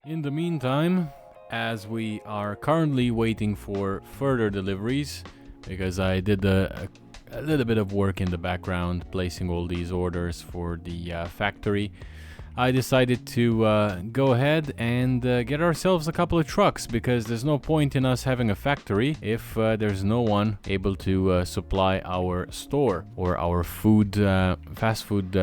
In the meantime, as we are currently waiting for further deliveries, because I did a little bit of work in the background placing all these orders for the factory, I decided to go ahead and get ourselves a couple of trucks, because there's no point in us having a factory if there's no one able to supply our store or our food, fast food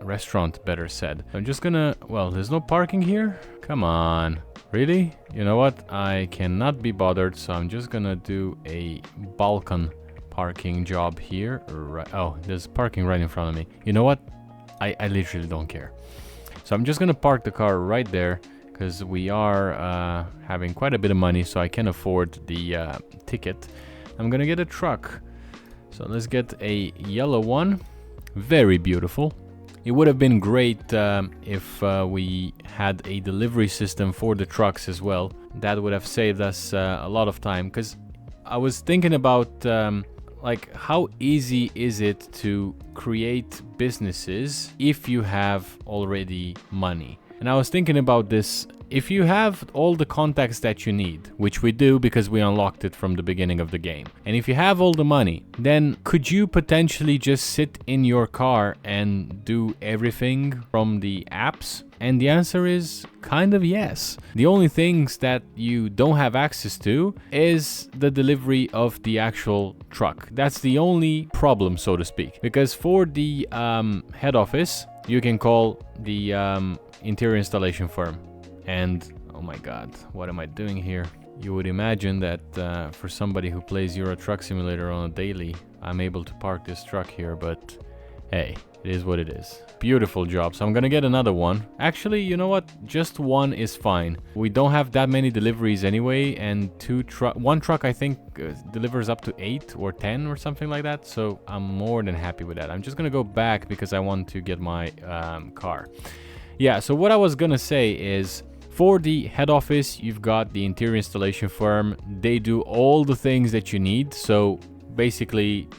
restaurant, better said. I'm just gonna, well, there's no parking here? Come on. Really? You know what? I cannot be bothered, so I'm just gonna do a Balkan parking job here. Right. Oh, there's parking right in front of me. You know what? I literally don't care. So I'm just gonna park the car right there, because we are having quite a bit of money, so I can afford the ticket. I'm gonna get a truck. So let's get a yellow one. Very beautiful. It would have been great if we had a delivery system for the trucks as well. That would have saved us a lot of time, because I was thinking about like, how easy is it to create businesses if you have already money? And I was thinking about this. If you have all the contacts that you need, which we do because we unlocked it from the beginning of the game, and if you have all the money, then could you potentially just sit in your car and do everything from the apps? And the answer is kind of yes. The only things that you don't have access to is the delivery of the actual truck. That's the only problem, so to speak. Because for the head office, you can call the interior installation firm. And oh my god, what am I doing here? You would imagine that for somebody who plays Euro Truck Simulator on a daily, I'm able to park this truck here, but hey, it is what it is. Beautiful job. So I'm gonna get another one. Actually, you know what? Just one is fine. We don't have that many deliveries anyway, and one truck I think delivers up to 8 or 10 or something like that. So I'm more than happy with that. I'm just gonna go back because I want to get my car. Yeah, so what I was gonna say is, for the head office, you've got the interior installation firm. They do all the things that you need. So basically,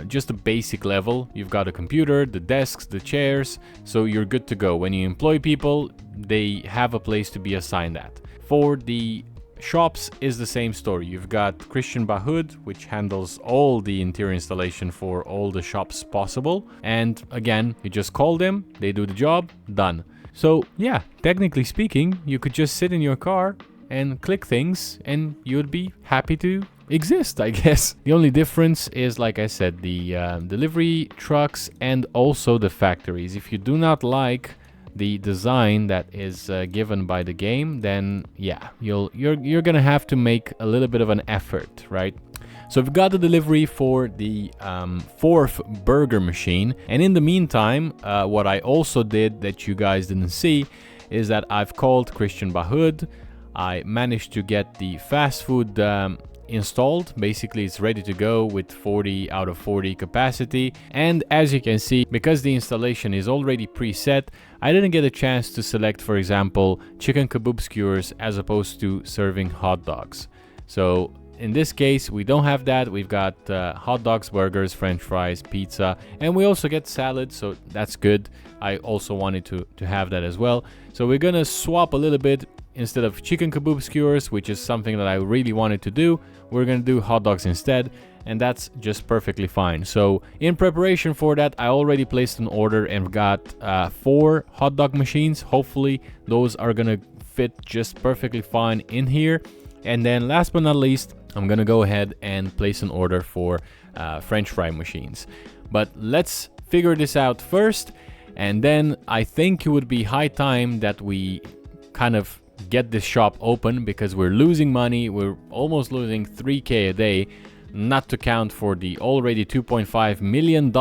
just a basic level. You've got a computer, the desks, the chairs. So you're good to go. When you employ people, they have a place to be assigned at. For the shops is the same story. You've got Christian Bahud, which handles all the interior installation for all the shops possible. And again, you just call them, they do the job, done. So yeah, technically speaking, you could just sit in your car and click things and you'd be happy to exist, I guess. The only difference is, like I said, the delivery trucks and also the factories. If you do not like the design that is given by the game, then yeah, you're gonna have to make a little bit of an effort, right? So we've got the delivery for the 4th burger machine. And in the meantime, what I also did that you guys didn't see is that I've called Christian Bahud. I managed to get the fast food installed. Basically, it's ready to go with 40 out of 40 capacity. And as you can see, because the installation is already preset, I didn't get a chance to select, for example, chicken kebab skewers as opposed to serving hot dogs. So in this case, we don't have that. We've got hot dogs, burgers, french fries, pizza, and we also get salad, so that's good. I also wanted to have that as well. So we're gonna swap a little bit. Instead of chicken kebab skewers, which is something that I really wanted to do, we're gonna do hot dogs instead, and that's just perfectly fine. So in preparation for that, I already placed an order and got 4 hot dog machines. Hopefully those are gonna fit just perfectly fine in here. And then last but not least, I'm gonna go ahead and place an order for French fry machines. But let's figure this out first, and then I think it would be high time that we kind of get this shop open, because we're losing money. We're almost losing 3K a day, not to count for the already $2.5 million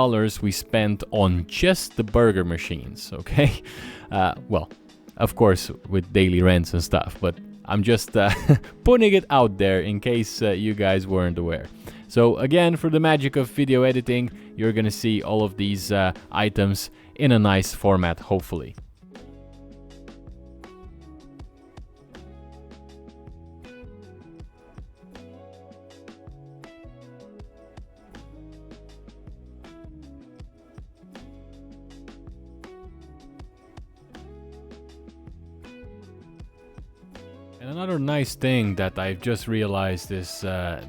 we spent on just the burger machines, okay? Well, of course, with daily rents and stuff, but I'm just putting it out there in case you guys weren't aware. So again, for the magic of video editing, you're gonna see all of these items in a nice format, hopefully. And another nice thing that I've just realized is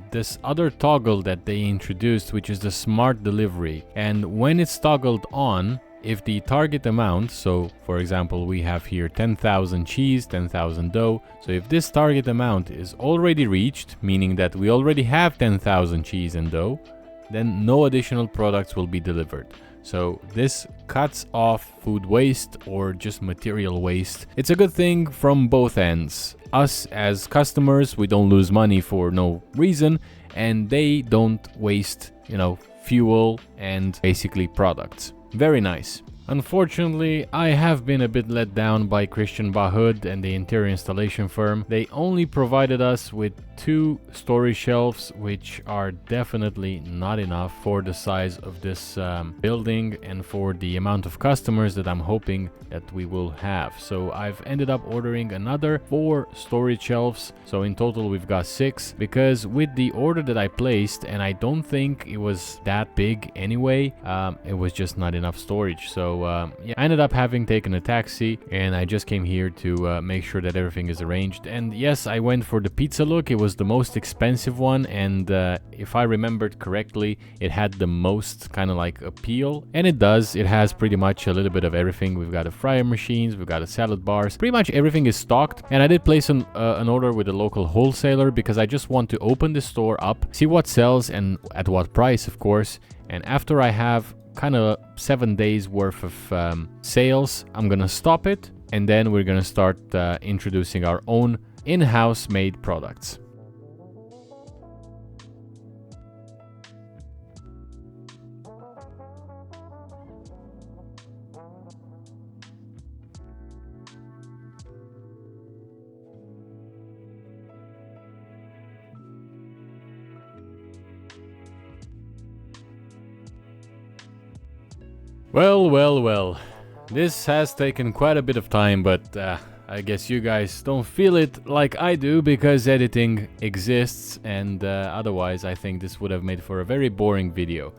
this other toggle that they introduced, which is the smart delivery. And when it's toggled on, if the target amount, so for example we have here 10,000 cheese, 10,000 dough, so if this target amount is already reached, meaning that we already have 10,000 cheese and dough, then no additional products will be delivered. So this cuts off food waste or just material waste. It's a good thing from both ends. Us as customers, we don't lose money for no reason, and they don't waste, fuel and basically products. Very nice. Unfortunately, I have been a bit let down by Christian Bahud and the interior installation firm. They only provided us with 2 storage shelves, which are definitely not enough for the size of this building and for the amount of customers that I'm hoping that we will have. So I've ended up ordering another 4 storage shelves. So in total we've got 6, because with the order that I placed, and I don't think it was that big anyway, it was just not enough storage. So yeah, I ended up having taken a taxi, and I just came here to make sure that everything is arranged. And yes, I went for the pizza look. It was the most expensive one, and if I remembered correctly, it had the most kind of like appeal, and it does. It has pretty much a little bit of everything. We've got a fryer machines, we've got a salad bars, pretty much everything is stocked. And I did place an order with a local wholesaler because I just want to open the store up, see what sells and at what price, of course. And after I have kind of 7 days worth of sales, I'm gonna stop it, and then we're gonna start introducing our own in-house made products. Well, this has taken quite a bit of time, but I guess you guys don't feel it like I do because editing exists, and otherwise I think this would have made for a very boring video.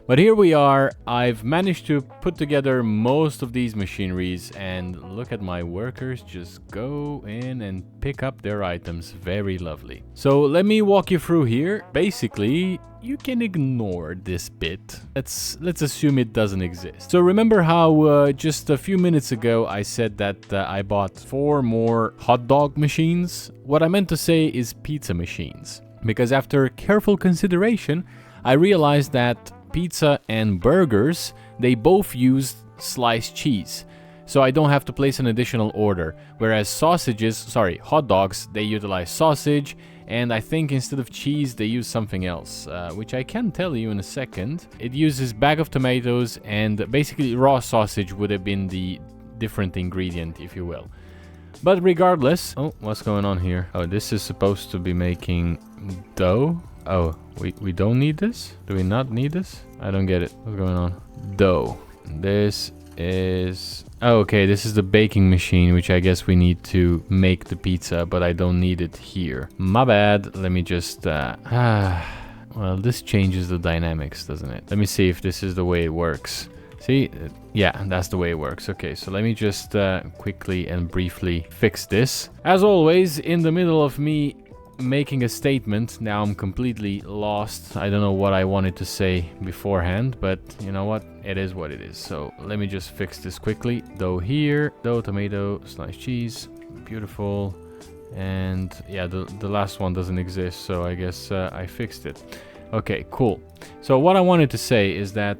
But here we are. I've managed to put together most of these machineries, and look at my workers just go in and pick up their items. Very lovely. So let me walk you through here. Basically, you can ignore this bit. Let's assume it doesn't exist. So remember how just a few minutes ago I said that I bought 4 more hot dog machines? What I meant to say is pizza machines. Because after careful consideration, I realized that pizza and burgers, they both use sliced cheese. So I don't have to place an additional order. Whereas hot dogs, they utilize sausage, and I think instead of cheese, they use something else, which I can tell you in a second. It uses bag of tomatoes, and basically raw sausage would have been the different ingredient, if you will. But regardless, oh, what's going on here? Oh, this is supposed to be making dough. Oh, we don't need this? Do we not need this? I don't get it. What's going on? Dough. This is... Oh, okay, this is the baking machine, which I guess we need to make the pizza, but I don't need it here. My bad. Let me just... well, this changes the dynamics, doesn't it? Let me see if this is the way it works. See? Yeah, that's the way it works. Okay, so let me just quickly and briefly fix this. As always, in the middle of me making a statement, now I'm completely lost. I don't know what I wanted to say beforehand, but you know what? It is what it is. So let me just fix this quickly. Dough here, dough, tomato, sliced cheese. Beautiful. And yeah, the last one doesn't exist, so I guess I fixed it. Okay, cool. So what I wanted to say is that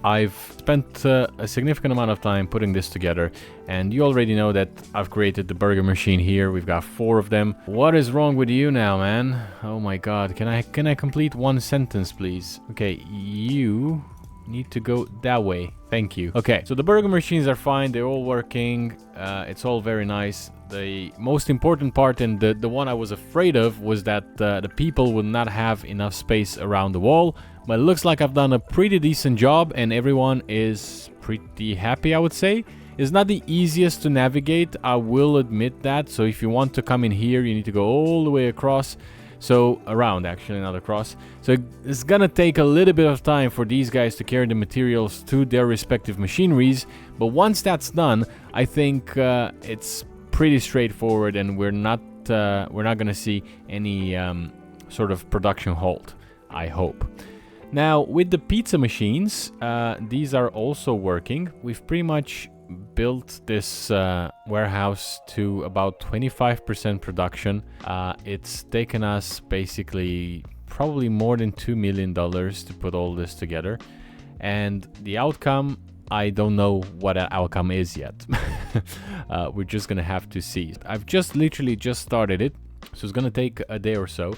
I've spent a significant amount of time putting this together, and you already know that I've created the burger machine here. We've got 4 of them. What is wrong with you now, man? Oh my god, can I complete one sentence, please? Okay, you need to go that way. Thank you. Okay, so the burger machines are fine. They're all working. It's all very nice. The most important part, and the one I was afraid of, was that the people would not have enough space around the wall. But it looks like I've done a pretty decent job, and everyone is pretty happy, I would say. It's not the easiest to navigate, I will admit that. So if you want to come in here, you need to go all the way across. So around, actually, not across. So it's gonna take a little bit of time for these guys to carry the materials to their respective machineries. But once that's done, I think it's pretty straightforward, and we're not we're not gonna see any sort of production halt, I hope. Now, with the pizza machines, these are also working. We've pretty much built this warehouse to about 25% production. It's taken us basically probably more than $2 million to put all this together. And the outcome, I don't know what that outcome is yet. We're just gonna have to see. I've literally just started it, so it's gonna take a day or so.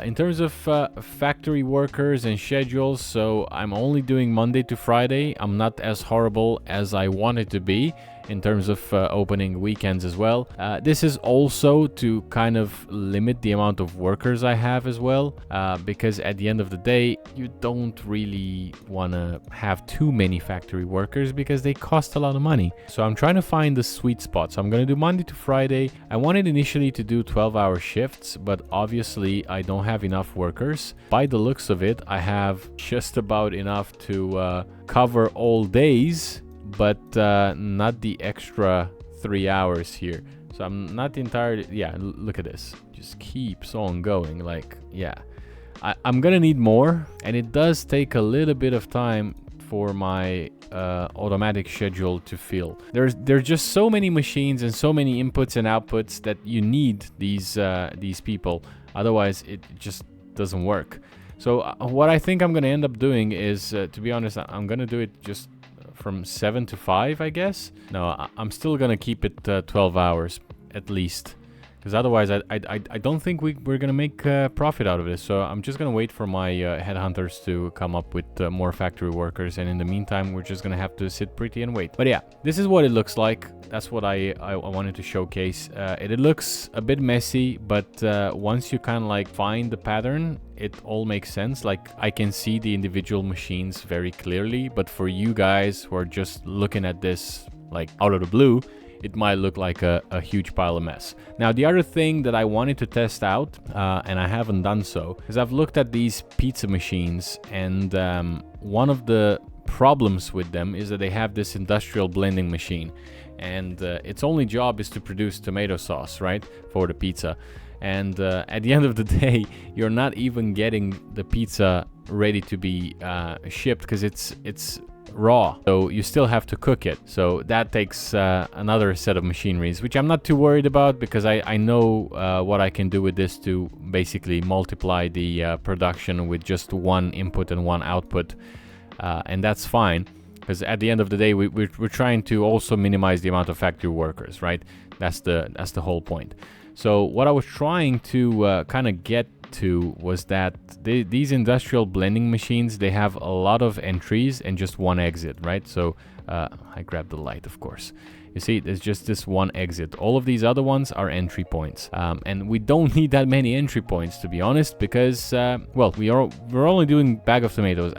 In terms of factory workers and schedules, so I'm only doing Monday to Friday. I'm not as horrible as I wanted to be in terms of opening weekends as well. This is also to kind of limit the amount of workers I have as well, because at the end of the day, you don't really want to have too many factory workers because they cost a lot of money. So I'm trying to find the sweet spot. So I'm going to do Monday to Friday. I wanted initially to do 12-hour shifts, but obviously I don't have enough workers. By the looks of it, I have just about enough to cover all days, but not the extra 3 hours here. So I'm not entirely, yeah, look at this, just keeps on going. Like, yeah, I'm gonna need more, and it does take a little bit of time for my automatic schedule to fill. There's just so many machines and so many inputs and outputs that you need these people, otherwise it just doesn't work. So what I think I'm gonna end up doing is, to be honest, I'm gonna do it just from 7 to 5, I guess. No, I'm still gonna keep it 12 hours at least, because otherwise I don't think we're gonna make profit out of this. So I'm just gonna wait for my headhunters to come up with more factory workers, and in the meantime we're just gonna have to sit pretty and wait. But yeah, this is what it looks like. That's what I wanted to showcase. It looks a bit messy, but once you kind of like find the pattern, it all makes sense. Like, I can see the individual machines very clearly, but for you guys who are just looking at this like out of the blue, it might look like a huge pile of mess. Now, the other thing that I wanted to test out, and I haven't done so, is I've looked at these pizza machines, and one of the problems with them is that they have this industrial blending machine, and its only job is to produce tomato sauce, right, for the pizza. And at the end of the day, you're not even getting the pizza ready to be shipped, because it's raw, so you still have to cook it. So that takes another set of machineries, which I'm not too worried about, because I know what I can do with this to basically multiply the production with just one input and one output, and that's fine, because at the end of the day we're trying to also minimize the amount of factory workers, right? That's the whole point. So what I was trying to kind of get to was that these industrial blending machines, they have a lot of entries and just one exit, right? So I grabbed the light, of course. You see, there's just this one exit. All of these other ones are entry points, and we don't need that many entry points, to be honest, because well, we're only doing bag of tomatoes.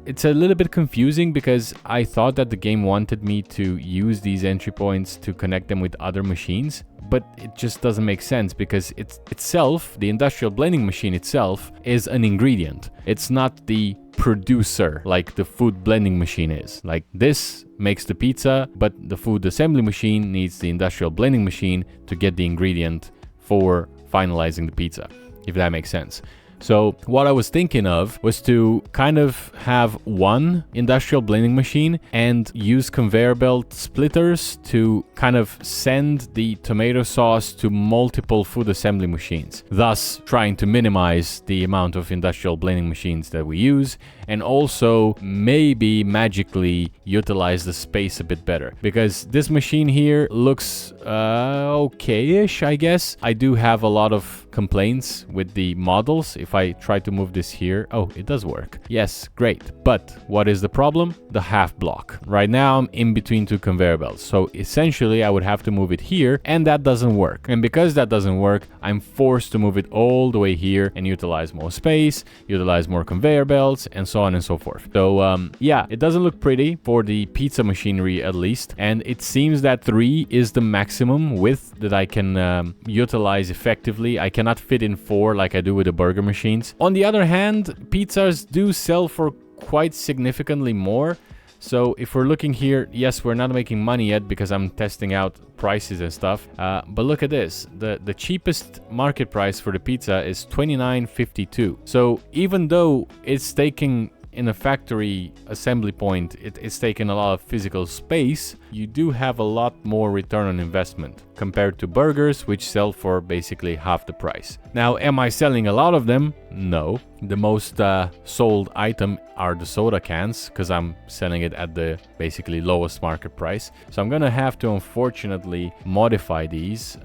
It's a little bit confusing, because I thought that the game wanted me to use these entry points to connect them with other machines, but it just doesn't make sense, because the industrial blending machine itself is an ingredient. It's not the producer like the food blending machine is. Like, this makes the pizza, but the food assembly machine needs the industrial blending machine to get the ingredient for finalizing the pizza, if that makes sense. So what I was thinking of was to kind of have one industrial blending machine and use conveyor belt splitters to kind of send the tomato sauce to multiple food assembly machines, thus trying to minimize the amount of industrial blending machines that we use, and also maybe magically utilize the space a bit better, because this machine here looks okay-ish, I guess. I do have a lot of complaints with the models. If I try to move this here, oh, it does work. Yes, great. But what is the problem? The half block. Right now I'm in between two conveyor belts, so essentially I would have to move it here, and that doesn't work. And because that doesn't work, I'm forced to move it all the way here and utilize more space, utilize more conveyor belts, and so on and so forth. So yeah, it doesn't look pretty for the pizza machinery, at least, and it seems that 3 is the maximum width that I can utilize effectively. I cannot fit in 4 like I do with the burger machines. On the other hand, pizzas do sell for quite significantly more, So if we're looking here, yes, we're not making money yet because I'm testing out prices and stuff. But look at this. The cheapest market price for the pizza is $29.52. So even though it's taking in a factory assembly point, it's taken a lot of physical space, you do have a lot more return on investment compared to burgers, which sell for basically half the price. Now, am I selling a lot of them? No. The most sold item are the soda cans, because I'm selling it at the basically lowest market price. So I'm gonna have to unfortunately modify these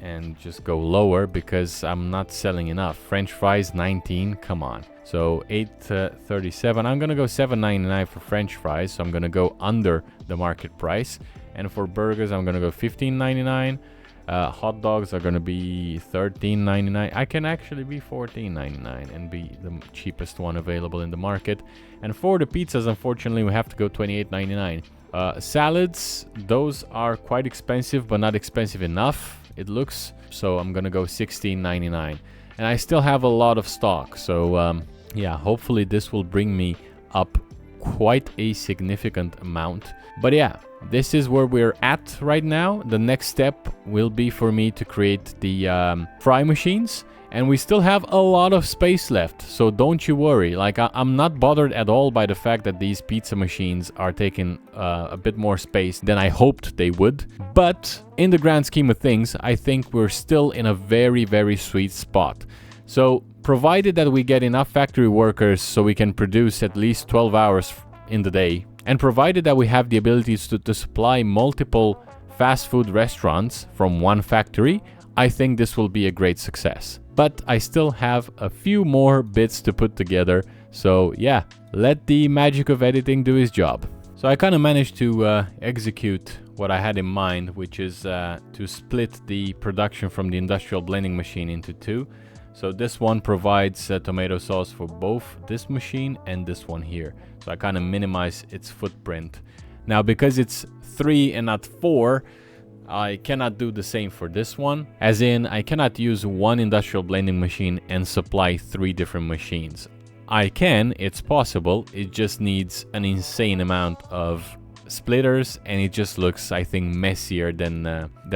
and just go lower because I'm not selling enough. French fries 19, come on. So 8.37. I'm gonna go 7.99 for French fries. So I'm gonna go under the market price. And for burgers, I'm gonna go 15.99. Hot dogs are gonna be 13.99. I can actually be 14.99 and be the cheapest one available in the market. And for the pizzas, unfortunately, we have to go 28.99. Salads, those are quite expensive, but not expensive enough, it looks. So I'm gonna go 16.99. And I still have a lot of stock. So yeah, hopefully this will bring me up quite a significant amount. But yeah, this is where we're at right now. The next step will be for me to create the fry machines. And we still have a lot of space left, so don't you worry. Like, I'm not bothered at all by the fact that these pizza machines are taking a bit more space than I hoped they would. But in the grand scheme of things, I think we're still in a very, very sweet spot. So provided that we get enough factory workers so we can produce at least 12 hours in the day, and provided that we have the abilities to supply multiple fast food restaurants from one factory, I think this will be a great success. But I still have a few more bits to put together. So yeah, let the magic of editing do his job. So I kind of managed to execute what I had in mind, which is to split the production from the industrial blending machine into two. So this one provides tomato sauce for both this machine and this one here. So I kind of minimize its footprint. Now, because it's 3 and not 4, I cannot do the same for this one. As in, I cannot use one industrial blending machine and supply 3 different machines. I can, it's possible, it just needs an insane amount of splitters, and it just looks, I think, messier than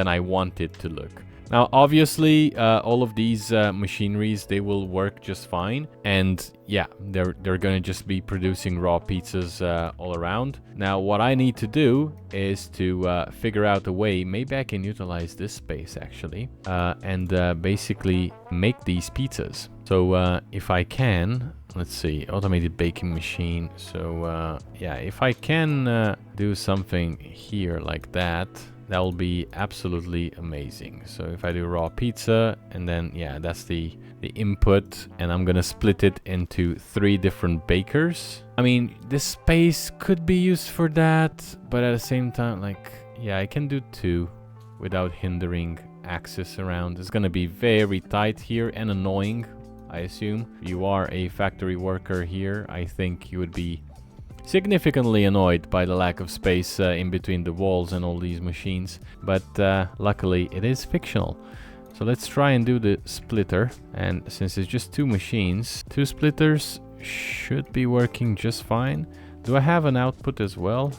I want it to look. Now, obviously, all of these machineries, they will work just fine. And yeah, they're gonna just be producing raw pizzas all around. Now, what I need to do is to figure out a way, maybe I can utilize this space actually, and basically make these pizzas. So if I can, let's see, automated baking machine. So yeah, if I can do something here like that, that will be absolutely amazing. So if I do raw pizza, and then yeah, that's the input, and I'm gonna split it into 3 different bakers. I mean, this space could be used for that, but at the same time, like, yeah, I can do 2 without hindering access around. It's gonna be very tight here and annoying, I assume. You are a factory worker here, I think you would be significantly annoyed by the lack of space in between the walls and all these machines, but luckily it is fictional. So let's try and do the splitter, and since it's just 2 machines, 2 splitters should be working just fine. Do I have an output as well?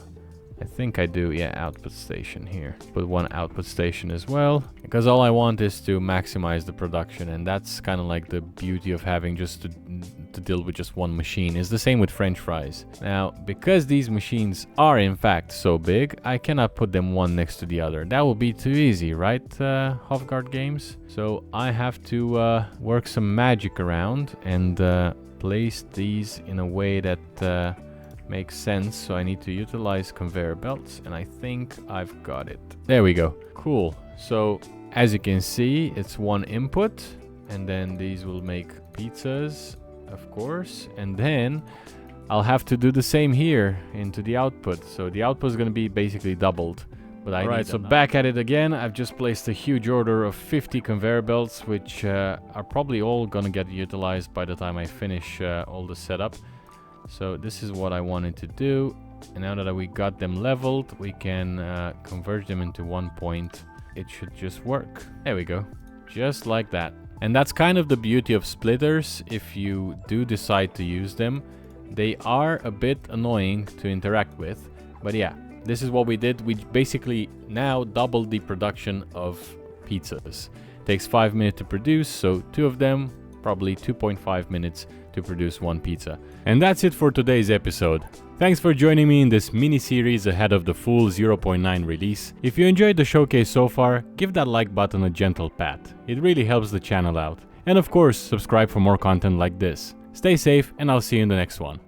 I think I do. Yeah, output station here. Put 1 output station as well, because all I want is to maximize the production, and that's kind of like the beauty of having just to deal with just 1 machine. Is the same with French fries. Now, because these machines are in fact so big, I cannot put them one next to the other. That will be too easy, right, Hofgaard Games? So I have to work some magic around and place these in a way that makes sense. So I need to utilize conveyor belts, and I think I've got it. There we go. Cool. So as you can see, it's 1 input, and then these will make pizzas, of course, and then I'll have to do the same here into the output. So the output is going to be basically doubled. But Alright, so back at it again. I've just placed a huge order of 50 conveyor belts, which are probably all going to get utilized by the time I finish all the setup. So this is what I wanted to do, and now that we got them leveled, we can converge them into 1 point. It should just work. There we go, just like that. And that's kind of the beauty of splitters. If you do decide to use them, They are a bit annoying to interact with, but yeah, this is what we did. We basically now doubled the production of pizzas. Takes 5 minutes to produce, so 2 of them, probably 2.5 minutes to produce 1 pizza. And that's it for today's episode. Thanks for joining me in this mini-series ahead of the full 0.9 release. If you enjoyed the showcase so far, give that like button a gentle pat. It really helps the channel out. And of course, subscribe for more content like this. Stay safe, and I'll see you in the next one.